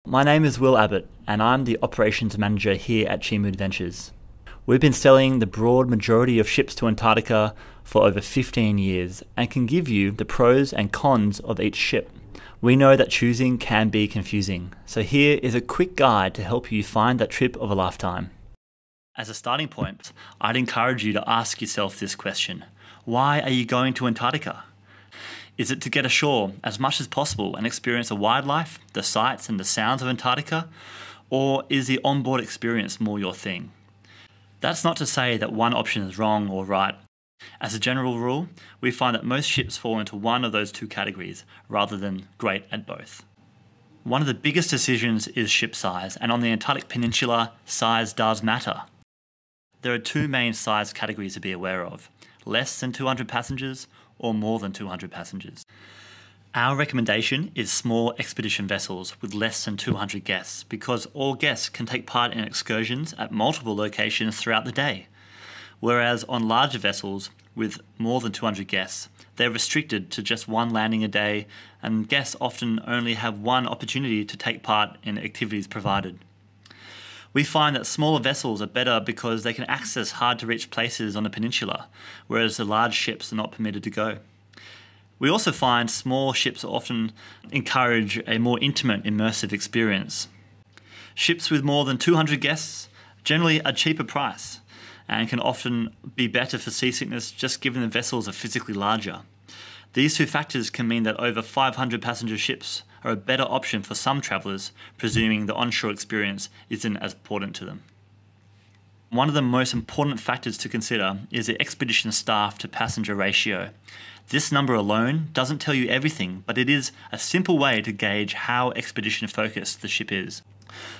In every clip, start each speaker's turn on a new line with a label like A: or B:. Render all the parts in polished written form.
A: My name is Will Abbott, and I'm the Operations Manager here at Chimu Adventures. We've been selling the broad majority of ships to Antarctica for over 15 years and can give you the pros and cons of each ship. We know that choosing can be confusing, so here is a quick guide to help you find that trip of a lifetime. As a starting point, I'd encourage you to ask yourself this question: why are you going to Antarctica? Is it to get ashore as much as possible and experience the wildlife, the sights and the sounds of Antarctica? Or is the onboard experience more your thing? That's not to say that one option is wrong or right. As a general rule, we find that most ships fall into one of those two categories, rather than great at both. One of the biggest decisions is ship size, and on the Antarctic Peninsula, size does matter. There are two main size categories to be aware of: less than 200 passengers or more than 200 passengers. Our recommendation is small expedition vessels with less than 200 guests, because all guests can take part in excursions at multiple locations throughout the day. Whereas on larger vessels with more than 200 guests, they're restricted to just one landing a day, and guests often only have one opportunity to take part in activities provided. We find that smaller vessels are better because they can access hard-to-reach places on the peninsula, whereas the large ships are not permitted to go. We also find small ships often encourage a more intimate, immersive experience. Ships with more than 200 guests generally a cheaper price and can often be better for seasickness just given the vessels are physically larger. These two factors can mean that over 500 passenger ships are a better option for some travellers, presuming the onshore experience isn't as important to them. One of the most important factors to consider is the expedition staff to passenger ratio. This number alone doesn't tell you everything, but it is a simple way to gauge how expedition focused the ship is.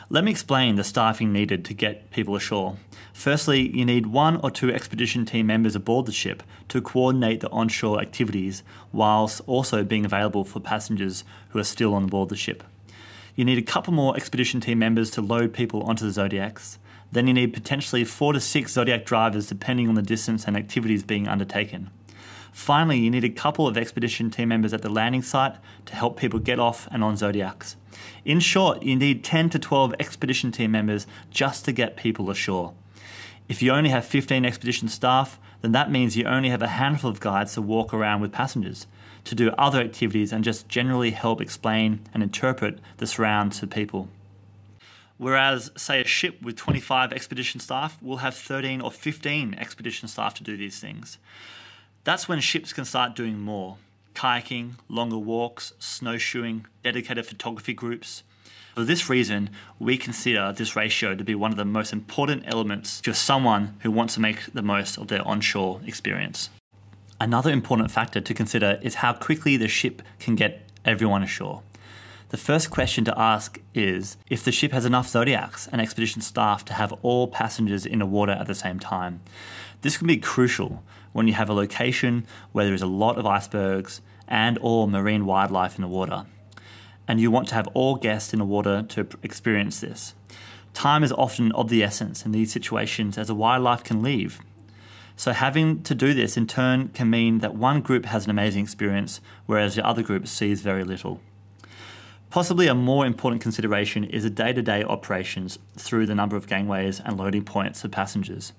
A: Let me explain the staffing needed to get people ashore. Firstly, you need 1 or 2 expedition team members aboard the ship to coordinate the onshore activities, whilst also being available for passengers who are still on board the ship. You need a couple more expedition team members to load people onto the Zodiacs. Then you need potentially 4 to 6 Zodiac drivers depending on the distance and activities being undertaken. Finally, you need a couple of expedition team members at the landing site to help people get off and on Zodiacs. In short, you need 10 to 12 expedition team members just to get people ashore. If you only have 15 expedition staff, then that means you only have a handful of guides to walk around with passengers, to do other activities and just generally help explain and interpret the surrounds to people. Whereas, say, a ship with 25 expedition staff will have 13 or 15 expedition staff to do these things. That's when ships can start doing more: kayaking, longer walks, snowshoeing, dedicated photography groups. For this reason, we consider this ratio to be one of the most important elements for someone who wants to make the most of their onshore experience. Another important factor to consider is how quickly the ship can get everyone ashore. The first question to ask is if the ship has enough Zodiacs and expedition staff to have all passengers in the water at the same time. This can be crucial when you have a location where there is a lot of icebergs and or marine wildlife in the water, and you want to have all guests in the water to experience this. Time is often of the essence in these situations, as the wildlife can leave. So having to do this in turn can mean that one group has an amazing experience, whereas the other group sees very little. Possibly a more important consideration is the day-to-day operations through the number of gangways and loading points of passengers.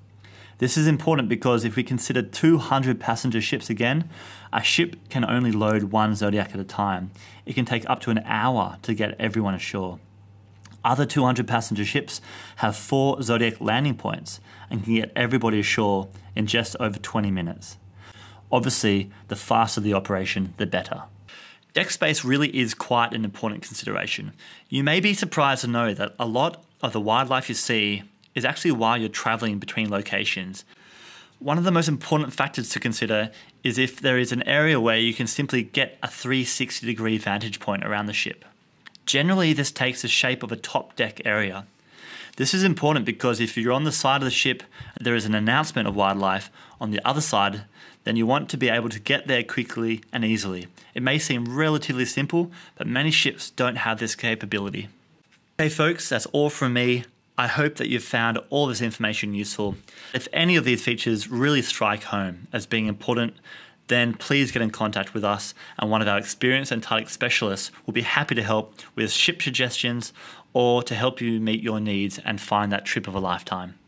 A: This is important because if we consider 200 passenger ships again, a ship can only load one Zodiac at a time. It can take up to an hour to get everyone ashore. Other 200 passenger ships have 4 Zodiac landing points and can get everybody ashore in just over 20 minutes. Obviously, the faster the operation, the better. Deck space really is quite an important consideration. You may be surprised to know that a lot of the wildlife you see is actually while you're traveling between locations. One of the most important factors to consider is if there is an area where you can simply get a 360-degree vantage point around the ship. Generally, this takes the shape of a top deck area. This is important because if you're on the side of the ship and there is an announcement of wildlife on the other side, then you want to be able to get there quickly and easily. It may seem relatively simple, but many ships don't have this capability. Okay folks, that's all from me. I hope that you've found all this information useful. If any of these features really strike home as being important, then please get in contact with us, and one of our experienced Antarctic specialists will be happy to help with ship suggestions or to help you meet your needs and find that trip of a lifetime.